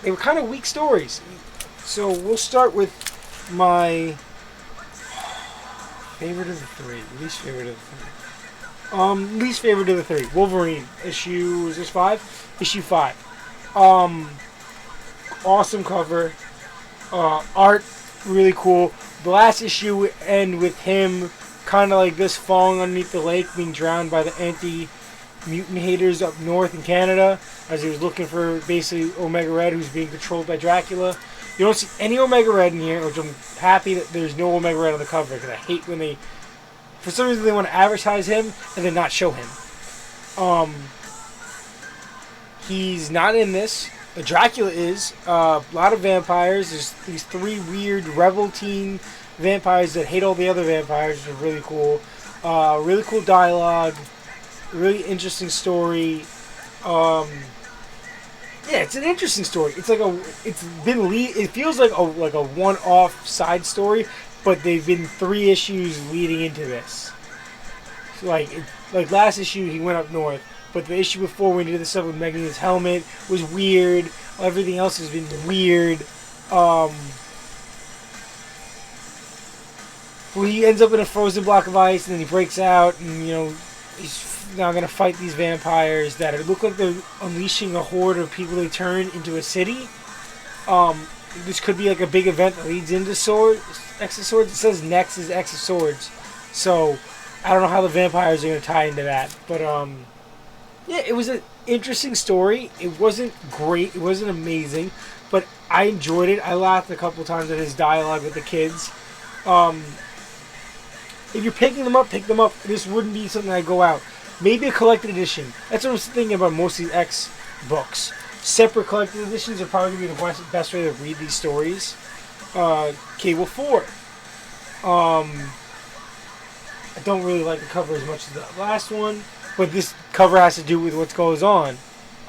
they were kind of weak stories. So we'll start with my favorite of the three, least favorite of the three. Least favorite of the three. Wolverine issue, is this 5? Issue 5. Awesome cover. Art really cool. The last issue would end with him kind of like this, falling underneath the lake, being drowned by the anti-mutant haters up north in Canada, as he was looking for basically Omega Red, who's being controlled by Dracula. You don't see any Omega Red in here, which I'm happy that there's no Omega Red on the cover, because I hate when they, for some reason, they want to advertise him and then not show him. He's not in this. Dracula is. A lot of vampires. There's these 3 weird rebel teen vampires that hate all the other vampires, which are really cool. Really cool dialogue. Really interesting story. Yeah, it's an interesting story. It's like it feels like a one-off side story, but they've been 3 issues leading into this. So like last issue, he went up north. But the issue before, when he did the stuff with Magneto's helmet, was weird. Everything else has been weird. Well, he ends up in a frozen block of ice, and then he breaks out, and he's now going to fight these vampires that look like they're unleashing a horde of people they turn into a city. This could be like a big event that leads into X of Swords. It says next is X of Swords, so I don't know how the vampires are going to tie into that, but yeah, it was an interesting story. It wasn't great. It wasn't amazing. But I enjoyed it. I laughed a couple times at his dialogue with the kids. If you're picking them up, pick them up. This wouldn't be something I'd go out. Maybe a collected edition. That's what I was thinking about most of these X books. Separate collected editions are probably going to be the best way to read these stories. Cable 4. I don't really like the cover as much as the last one. But this cover has to do with what goes on.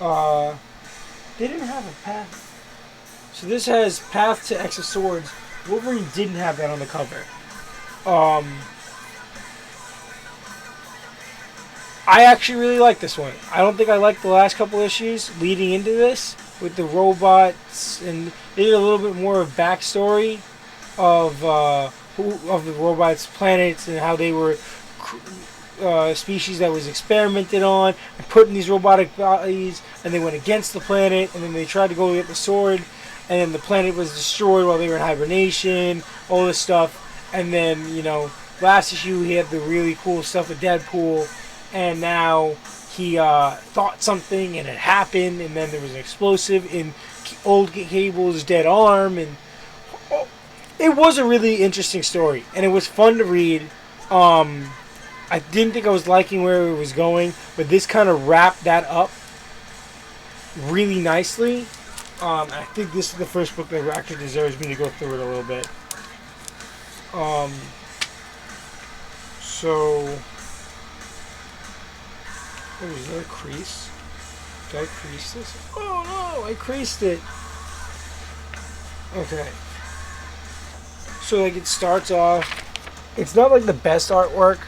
They didn't have a path. So this has Path to X of Swords. Wolverine didn't have that on the cover. I actually really like this one. I don't think I liked the last couple issues leading into this with the robots, and they did a little bit more of backstory of the robots' planets and how they were species that was experimented on and put in these robotic bodies, and they went against the planet, and then they tried to go get the sword, and then the planet was destroyed while they were in hibernation, all this stuff. And then, last issue he had the really cool stuff with Deadpool, and now he thought something and it happened, and then there was an explosive in old Cable's dead arm, and it was a really interesting story, and it was fun to read. I didn't think I was liking where it was going, but this kind of wrapped that up really nicely. I think this is the first book that actually deserves me to go through it a little bit. So, is that a crease? Did I crease this? Oh no, I creased it. Okay. So it starts off, it's not like the best artwork,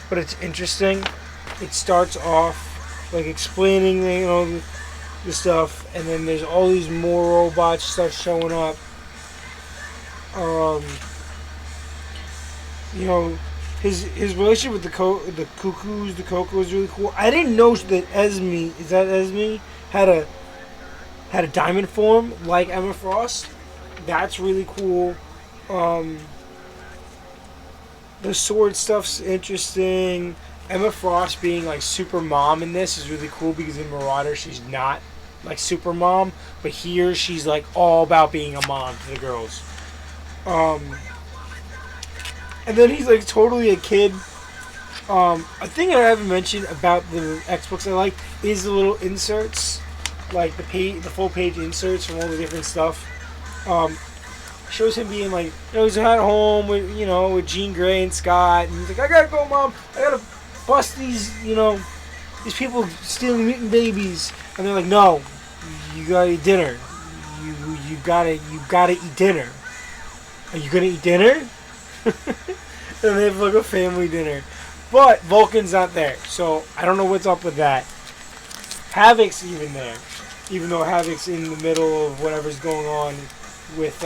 but it's interesting. It starts off explaining the stuff, and then there's all these more robots start showing up. His relationship with the cuckoos, the Coco is really cool. I didn't know that Esme had a diamond form like Emma Frost. That's really cool. The sword stuff's interesting. Emma Frost being super mom in this is really cool, because in Marauder she's not super mom, but here she's all about being a mom to the girls. And then he's totally a kid. A thing I haven't mentioned about the X books I like is the little inserts, the full page inserts from all the different stuff. Shows him being he's at home with Jean Grey and Scott, and he's I gotta go, Mom. I gotta bust these these people stealing mutant babies, and they're no, you gotta eat dinner. You gotta eat dinner. Are you gonna eat dinner? And they have a family dinner, but Vulcan's not there, so I don't know what's up with that. Havoc's even there. even though Havoc's in the middle of whatever's going on with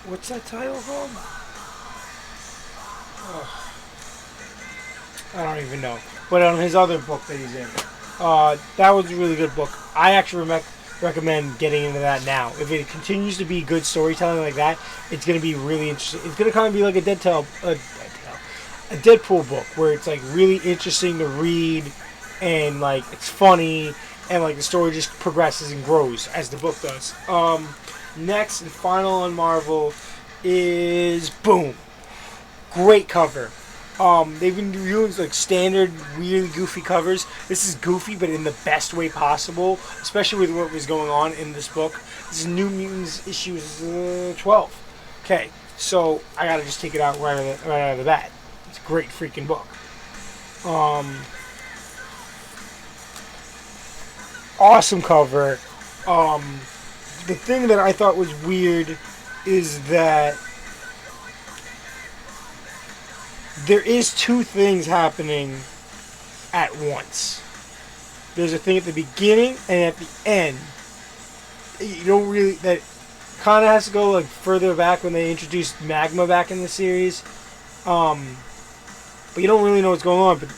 what's that title called? Oh, I don't even know. But his other book that he's in, that was a really good book. I actually recommend getting into that now. If it continues to be good storytelling like that, it's going to be really interesting. It's going to kind of be like a Deadpool book where it's like really interesting to read, and like it's funny, and like the story just progresses and grows as the book does. Next and final on Marvel is Boom. Great cover. They've been doing like standard, really goofy covers. This is goofy, but in the best way possible, especially with what was going on in this book. This is New Mutants issue 12. Okay, so I gotta just take it out right out of the bat. It's a great freaking book. Awesome cover. The thing that I thought was weird is that there is two things happening at once. There's a thing at the beginning and at the end. You don't really, that kind of has to go like further back when they introduced Magma back in the series. But you don't really know what's going on. But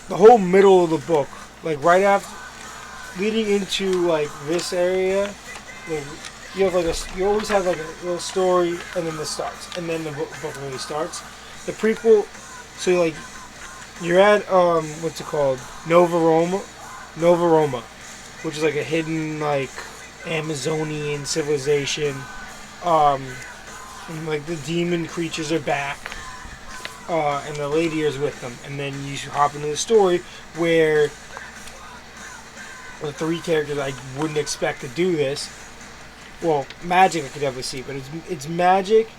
the whole middle of the book, like right after, leading into like this area, like you have like you always have like a little story, and then this starts, and then the book really starts. The prequel, so like you're at what's it called, Nova Roma, which is like a hidden like Amazonian civilization, and like the demon creatures are back, and the lady is with them, and then you hop into the story where the three characters I wouldn't expect to do this. Well, Magic I could definitely see, but it's Magic,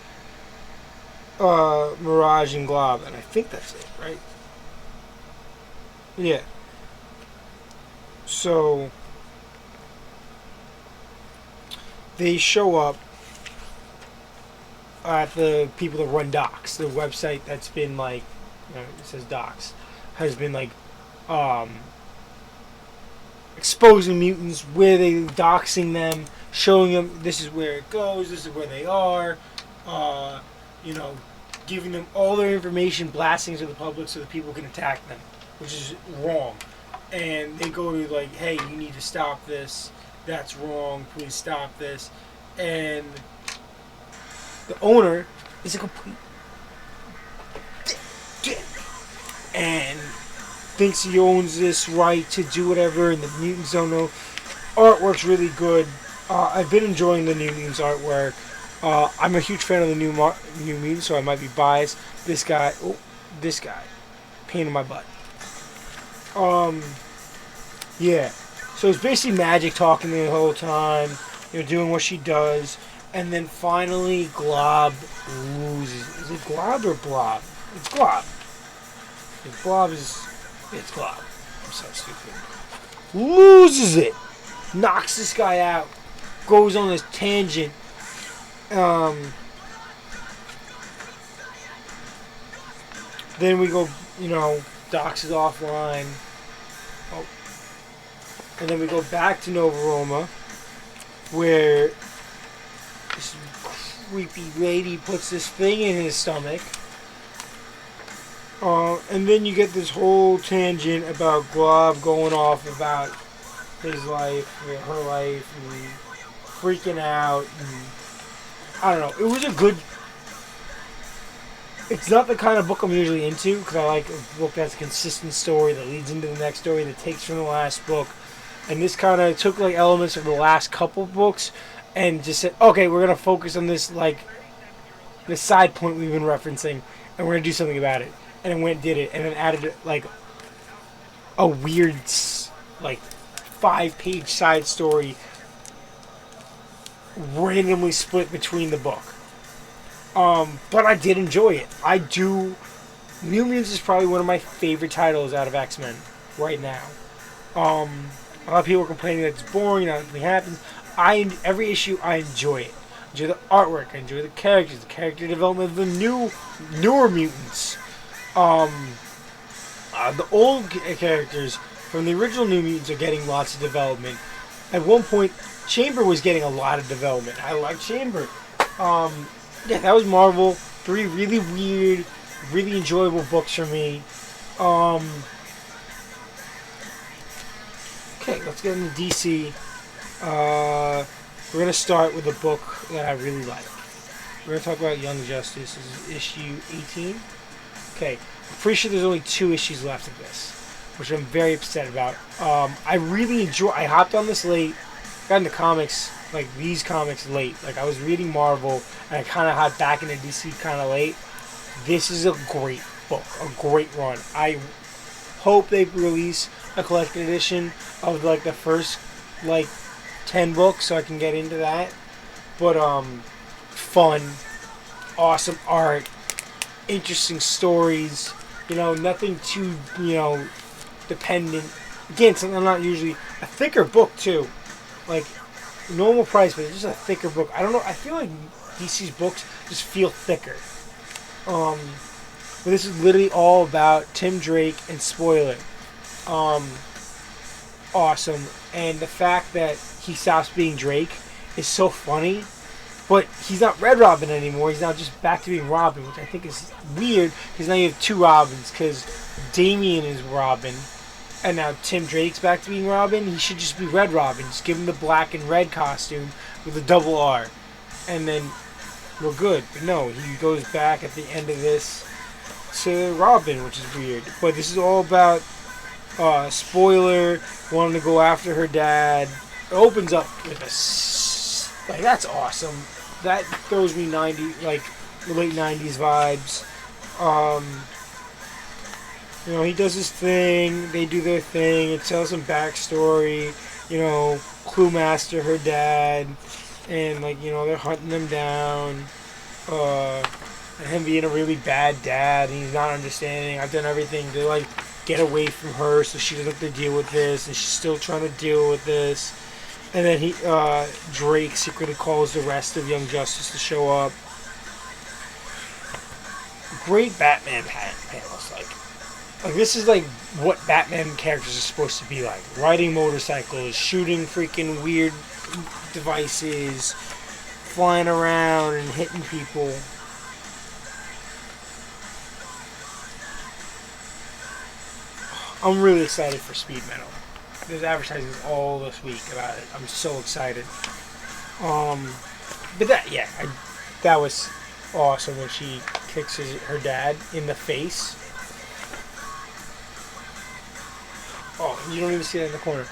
Mirage, and Glob, and I think that's it, right? Yeah. So they show up at the people that run Docs, the website that's been like, it says Docs, has been like exposing mutants, where they doxing them, showing them this is where it goes, this is where they are, giving them all their information, blasting to the public so that people can attack them, which is wrong. And they go to like, hey, you need to stop this, that's wrong, please stop this. And the owner is a complete dick and thinks he owns this right to do whatever, and the mutants don't know. Artwork's really good. I've been enjoying the New Mutants artwork. I'm a huge fan of the New Mutants, so I might be biased. This guy, pain in my butt. Yeah. So it's basically Magic talking the whole time, doing what she does, and then finally Glob loses. Is it Glob or Blob? It's Glob. If Glob is, it's Glob. I'm so stupid. Loses it. Knocks this guy out. Goes on this tangent. Then we go, Docs is offline. Oh. And then we go back to Nova Roma, where this creepy lady puts this thing in his stomach. And then you get this whole tangent about Glob going off about his life, her life, and freaking out. And I don't know. It was a good... It's not the kind of book I'm usually into, because I like a book that's a consistent story that leads into the next story, that takes from the last book. And this kind of took like elements of the last couple books and just said, okay, we're going to focus on this, like, this side point we've been referencing, and we're going to do something about it. And then went and did it, and then added like a weird, like, 5-page side story randomly split between the book. But I did enjoy it. New Mutants is probably one of my favorite titles out of X-Men right now. A lot of people are complaining that it's boring, nothing happens. Every issue I enjoy it. I enjoy the artwork, I enjoy the character development of the newer mutants. The old characters from the original New Mutants are getting lots of development. At one point, Chamber was getting a lot of development. I like Chamber. Yeah, that was Marvel. 3 really weird, really enjoyable books for me. Okay, let's get into DC. We're going to start with a book that I really like. We're going to talk about Young Justice. This is issue 18. Okay, I'm pretty sure there's only 2 issues left of this, which I'm very upset about. I hopped on this late, got into comics, like these comics late. Like I was reading Marvel, and I kind of hopped back into DC kind of late. This is a great book, a great run. I hope they release a collected edition of like the first like 10 books so I can get into that. But fun, awesome art, interesting stories, nothing too, dependent. Again, something I'm not usually, a thicker book too, like normal price, but it's just a thicker book. I don't know, I feel like DC's books just feel thicker. But this is literally all about Tim Drake and Spoiler. Awesome. And the fact that he stops being Drake is so funny. But he's not Red Robin anymore. He's now just back to being Robin, which I think is weird because now you have 2 Robins. Because Damian is Robin, and now Tim Drake's back to being Robin. He should just be Red Robin. Just give him the black and red costume with a double R, and then we're good. But no, he goes back at the end of this to Robin, which is weird. But this is all about Spoiler wanting to go after her dad. It opens up with a like that's awesome. That throws me late 90s vibes. He does his thing. They do their thing. It tells some backstory. Clue Master, her dad, and they're hunting them down. And him being a really bad dad. And he's not understanding. I've done everything to get away from her so she doesn't have to deal with this, and she's still trying to deal with this. And then Drake secretly calls the rest of Young Justice to show up. Great Batman panels, like this is like what Batman characters are supposed to be like. Riding motorcycles, shooting freaking weird devices, flying around and hitting people. I'm really excited for Speed Metal. There's advertising all this week about it. I'm so excited. But that was awesome when she kicks her dad in the face. Oh, you don't even see that in the corner.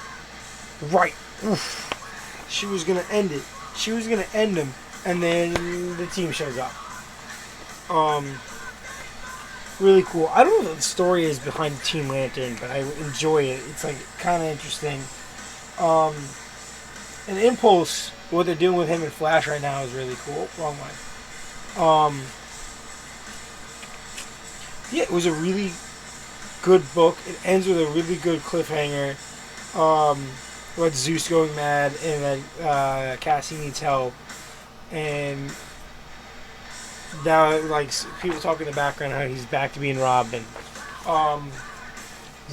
Right. Oof. She was gonna end it. She was gonna end him, and then the team shows up. Really cool. I don't know what the story is behind Team Lantern, but I enjoy it. It's kind of interesting. And Impulse, what they're doing with him and Flash right now is really cool. Wrong one. Yeah, it was a really good book. It ends with a really good cliffhanger. With Zeus going mad, and then Cassie needs help, and now people talk in the background how he's back to being Robin.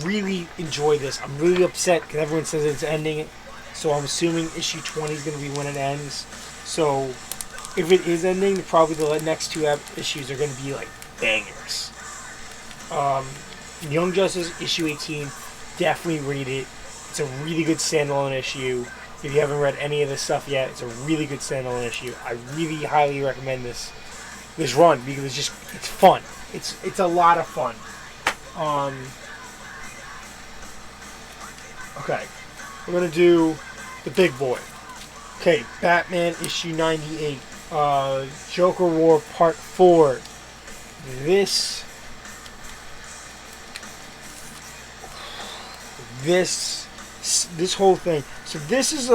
Really enjoy this. I'm really upset because everyone says it's ending, so I'm assuming issue 20 is going to be when it ends. So if it is ending, probably the next 2 issues are going to be bangers. Young Justice issue 18, definitely read it. It's a really good standalone issue. If you haven't read any of this stuff yet, it's a really good standalone issue. I really highly recommend this run because it's fun. It's a lot of fun. Okay, we're gonna do the big boy. Okay, Batman issue 98, Joker War Part 4. This whole thing. So this is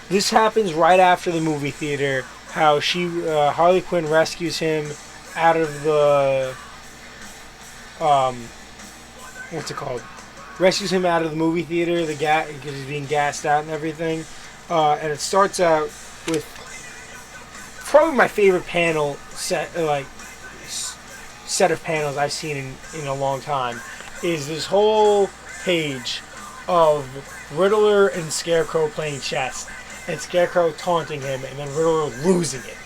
this happens right after the movie theater. How Harley Quinn rescues him out of the what's it called? Rescues him out of the movie theater, because he's being gassed out and everything. And it starts out with probably my favorite panel set of panels I've seen in a long time is this whole page of Riddler and Scarecrow playing chess, and Scarecrow taunting him, and then Riddler losing it.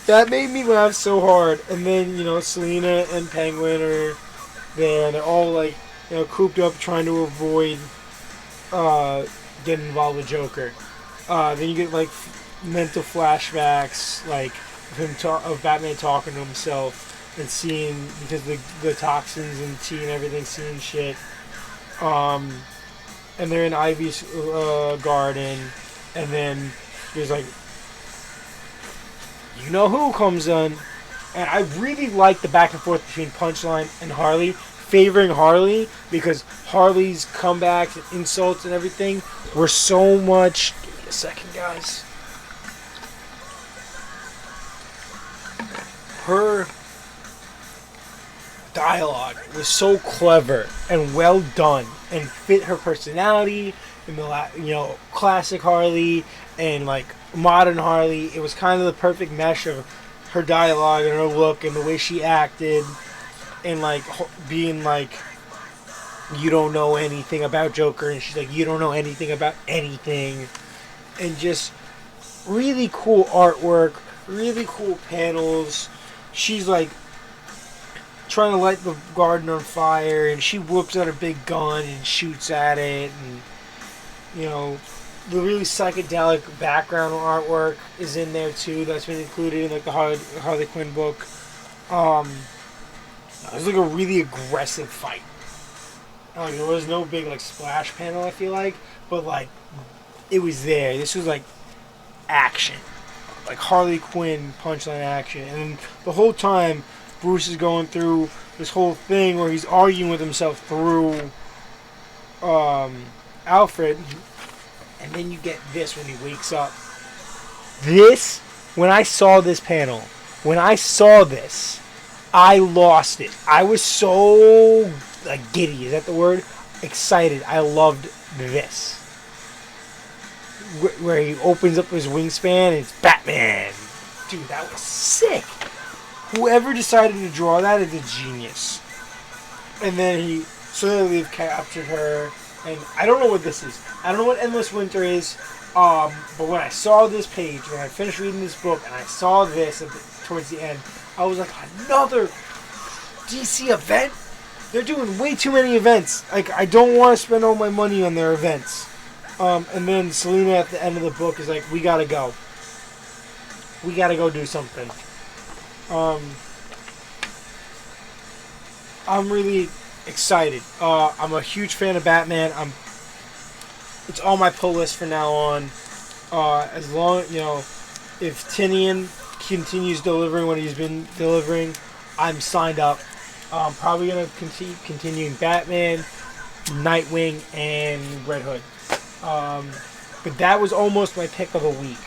That made me laugh so hard. And then, Selina and Penguin are there, and they're all like, cooped up trying to avoid getting involved with Joker. Then you get like mental flashbacks, like of Batman talking to himself and seeing, because the toxins and tea and everything, seeing shit. And they're in Ivy's garden, and then there's like, who comes on. And I really like the back and forth between Punchline and Harley, favoring Harley, because Harley's comebacks and insults and everything were so much. Give me a second, guys. Her dialogue was so clever and well done, and fit her personality, and the classic Harley and like modern Harley. It was kind of the perfect mesh of her dialogue and her look and the way she acted, and like being like, you don't know anything about Joker, and she's like, you don't know anything about anything. And just really cool artwork, really cool panels. She's like trying to light the garden on fire, and she whips out a big gun and shoots at it, and the really psychedelic background artwork is in there too. That's been included in like the Harley Quinn book. It was like a really aggressive fight. Like, there was no big like splash panel, I feel like, but like it was there. This was like action, like Harley Quinn punchline action, and the whole time Bruce is going through this whole thing where he's arguing with himself through Alfred. And then you get this when he wakes up. When I saw this panel, I lost it. I was so, like, giddy. Is that the word? Excited. I loved this. Where he opens up his wingspan and it's Batman. Dude, that was sick. Whoever decided to draw that is a genius. And then they've captured her. And I don't know what this is. I don't know what Endless Winter is. But when I saw this page, when I finished reading this book, and I saw this towards the end, I was like, another DC event? They're doing way too many events. Like, I don't want to spend all my money on their events. And then Selina at the end of the book is like, we gotta go. We gotta go do something. I'm really excited. I'm a huge fan of Batman. It's on my pull list from now on. As long, if Tinian continues delivering what he's been delivering, I'm signed up. I'm probably gonna continuing Batman, Nightwing, and Red Hood. But that was almost my pick of the week.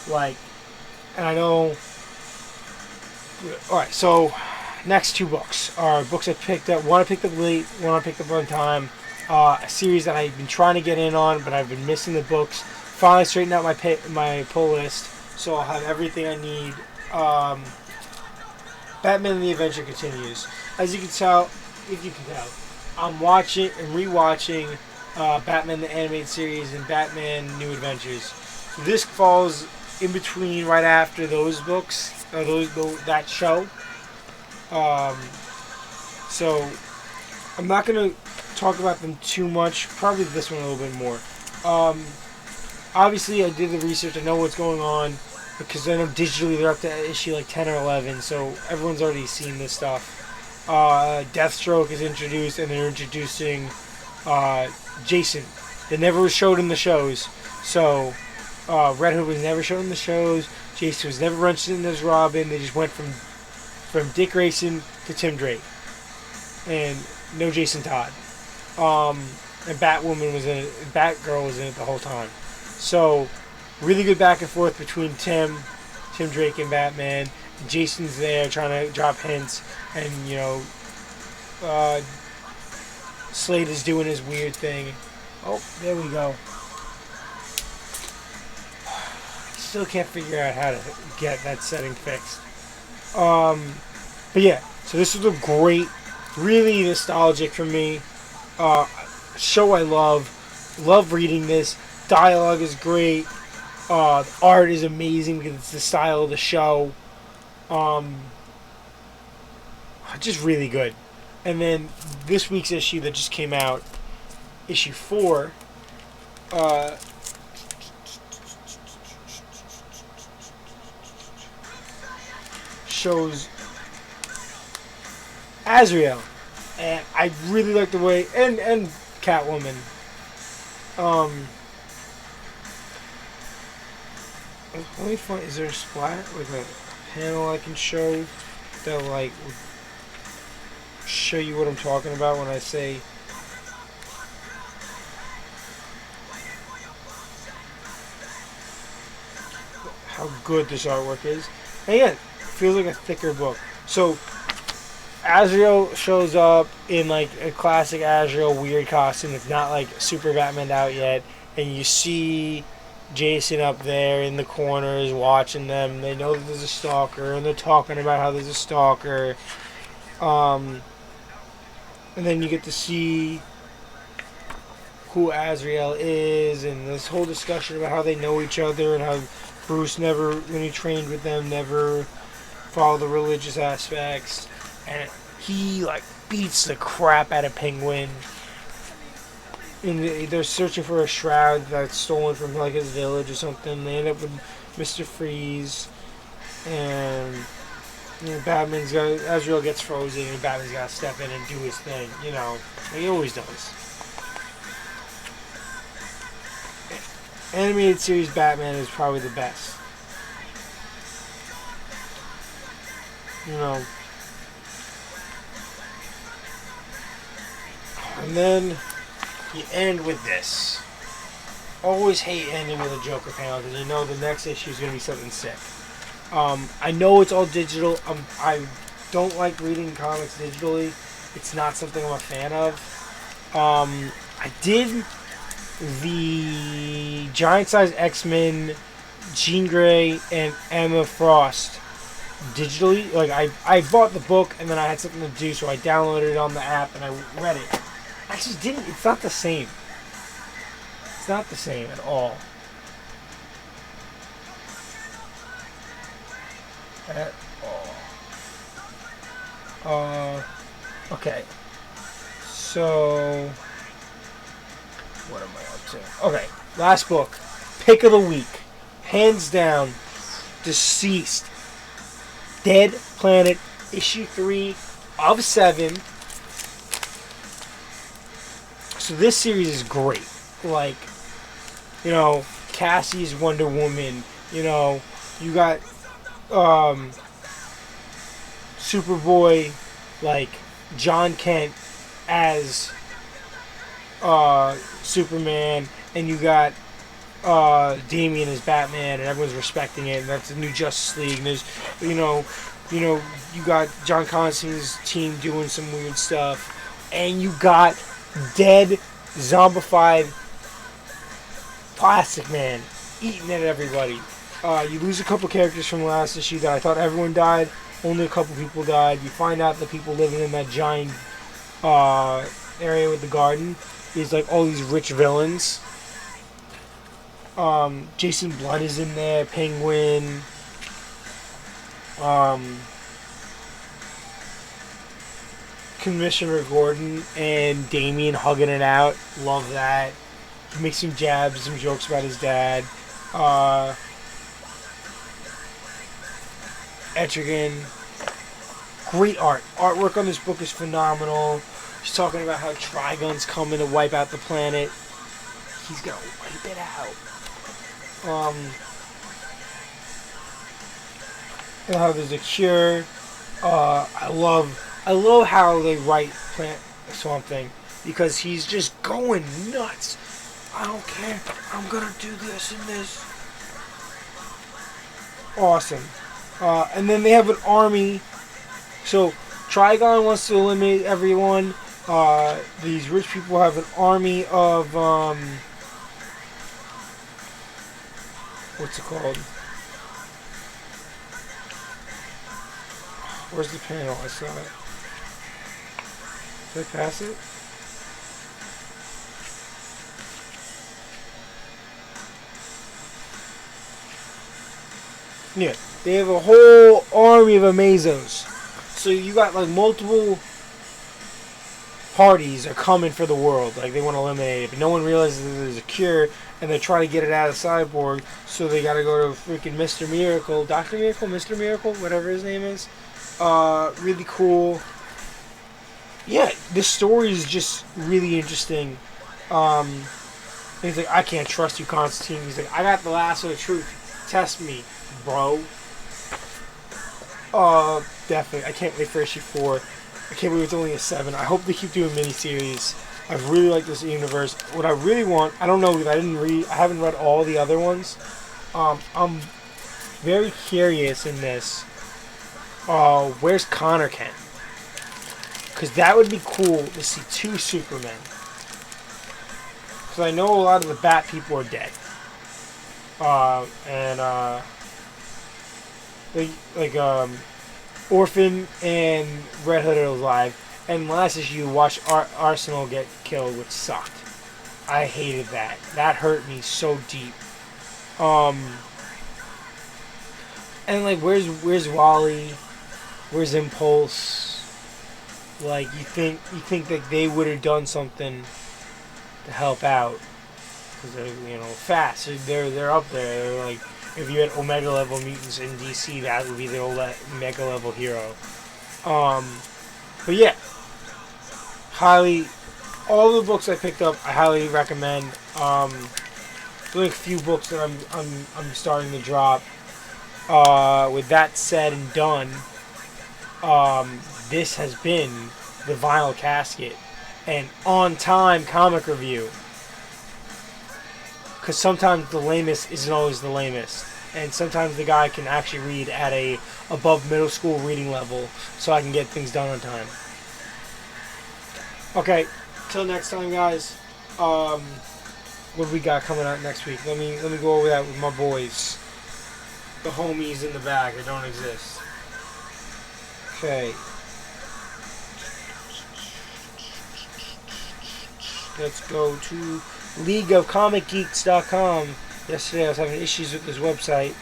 Like, and I know. All right, so next two books are books I picked up. One I picked up late, one I picked up on time. A series that I've been trying to get in on, but I've been missing the books. Finally straightened out my pull list, so I'll have everything I need. Batman and the Adventure continues. As you can tell, I'm watching and rewatching Batman the Animated Series and Batman New Adventures. So this falls in between, right after those books, that show. So I'm not gonna talk about them too much. Probably this one a little bit more. Obviously, I did the research. I know what's going on because I know digitally they're up to issue like 10 or 11, so everyone's already seen this stuff. Deathstroke is introduced, and they're introducing Jason. They never was showed in the shows. So Red Hood was never shown in the shows. Jason was never mentioned as Robin. They just went from Dick Grayson to Tim Drake, and no Jason Todd. And Batwoman was in it. Batgirl was in it the whole time. So really good back and forth between Tim Drake and Batman. Jason's there trying to drop hints, and Slade is doing his weird thing. Oh, there we go. Still can't figure out how to get that setting fixed. But yeah, so this was a great, really nostalgic for me. Uh, Show I love. Love reading this. Dialogue is great. The art is amazing because it's the style of the show. Um, just really good. And then this week's issue that just came out, issue 4, uh, shows Azrael, and I really like the way and Catwoman. Um, Let me find. Is there a splat like a panel I can show that like would show you what I'm talking about when I say? How good this artwork is. And again, feels like a thicker book. So Azrael shows up in like a classic Azrael weird costume. It's not like super Batman out yet, and you see Jason up there in the corners watching them. They know that there's a stalker, and they're talking about how there's a stalker. And then you get to see who Azrael is, and this whole discussion about how they know each other and how Bruce never, when he trained with them, never followed the religious aspects, and he like beats the crap out of Penguin. And they're searching for a shroud that's stolen from like his village or something. They end up with Mr. Freeze, and Batman's got Azrael gets frozen, and Batman's got to step in and do his thing. Like he always does. Animated series Batman is probably the best. And then you end with this. Always hate ending with a Joker panel because you know the next issue is going to be something sick. I know it's all digital. I don't like reading comics digitally. It's not something I'm a fan of. I did the Giant Size X-Men, Jean Grey, and Emma Frost digitally. Like I bought the book and then I had something to do, so I downloaded it on the app and I read it. I just didn't. It's not the same. It's not the same at all. At all. Okay. So, what am I up to? Okay, last book. Pick of the week. Hands down, Deceased. Dead Planet, issue 3 of 7. So this series is great. Like, Cassie's Wonder Woman. You got Superboy, like John Kent as Superman, and you got Damian as Batman, and everyone's respecting it, and that's the new Justice League. And there's, you got John Constantine's team doing some weird stuff, and you got dead, zombified Plastic Man eating at everybody. You lose a couple characters from the last issue that I thought everyone died. Only a couple people died. You find out the people living in that giant area with the garden is like all these rich villains. Jason Blood is in there. Penguin. Commissioner Gordon and Damian hugging it out. Love that. He makes some jabs, some jokes about his dad. Etrigan. Great art. Artwork on this book is phenomenal. He's talking about how Trigun's coming to wipe out the planet. He's gonna wipe it out. And how there's a cure. I love how they write Swamp Thing because he's just going nuts. I don't care. I'm gonna do this and this. Awesome. And then they have an army. So Trigon wants to eliminate everyone. These rich people have an army of what's it called? Where's the panel? I saw it. Did I pass it? Yeah, they have a whole army of Amazos. So you got like multiple parties are coming for the world. Like they want to eliminate it, but no one realizes that there's a cure, and they're trying to get it out of Cyborg. So they got to go to freaking Mr. Miracle, Dr. Miracle, Mr. Miracle, whatever his name is. Really cool. Yeah, this story is just really interesting. He's like, I can't trust you, Constantine. He's like, I got the lasso of truth. Test me, bro. Definitely. I can't wait for issue 4. I can't believe it's only a 7. I hope they keep doing miniseries. I really like this universe. What I really want, I don't know, because I haven't read all the other ones. I'm very curious in this. Where's Connor Kent? Because that would be cool to see 2 Supermen. Because I know a lot of the Bat people are dead. Orphan and Red Hood are alive. And last issue, you watched Arsenal get killed, which sucked. I hated that. That hurt me so deep. And like, where's Wally? Where's Impulse? Like, you think that they would have done something to help out? Because they're, fast. They're up there. They're like, if you had Omega level mutants in DC, that would be the Omega level hero. But yeah, all the books I picked up, I highly recommend. There's like a few books that I'm starting to drop. With that said and done, this has been the Vinyl Casket, an on-time comic review. Because sometimes the lamest isn't always the lamest. And sometimes the guy can actually read at a above middle school reading level, so I can get things done on time. Okay, till next time, guys. What do we got coming out next week? Let me go over that with my boys. The homies in the back that don't exist. Okay. Let's go to LeagueOfComicGeeks.com. Yesterday I was having issues with this website.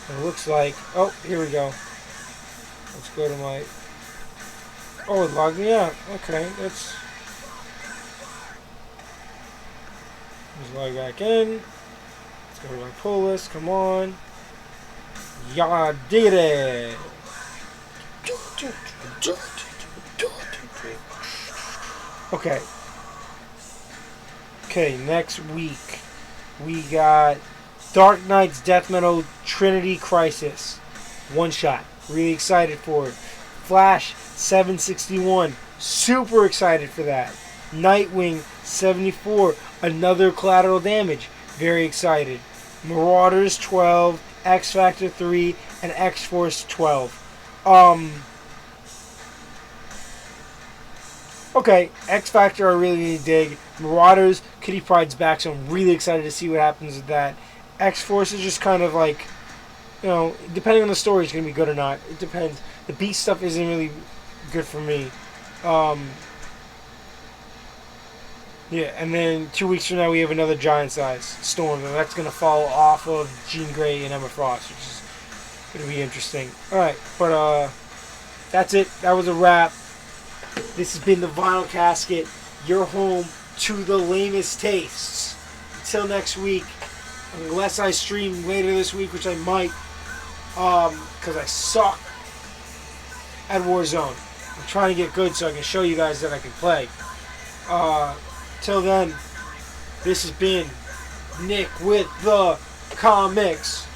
It looks like... Oh, here we go. Let's go to my... Oh, it logged me out. Okay, let's log back in. Let's go to my pull list. Come on. Ya did it! Okay. Okay, next week we got Dark Knight's Death Metal Trinity Crisis. One shot. Really excited for it. Flash 761. Super excited for that. Nightwing 74. Another Collateral Damage. Very excited. Marauders 12. X Factor 3. And X Force 12. Okay, X Factor I really dig. Marauders, Kitty Pryde's back, so I'm really excited to see what happens with that. X Force is just kind of like, depending on the story, it's going to be good or not. It depends. The Beast stuff isn't really good for me. Yeah, and then 2 weeks from now we have another giant size Storm, and that's going to fall off of Jean Grey and Emma Frost, which is going to be interesting. Alright, but that's it. That was a wrap. This has been the Vinyl Casket, your home to the lamest tastes. Until next week, unless I stream later this week, which I might, because I suck at Warzone. I'm trying to get good so I can show you guys that I can play. Till then, this has been Nick with the Comics.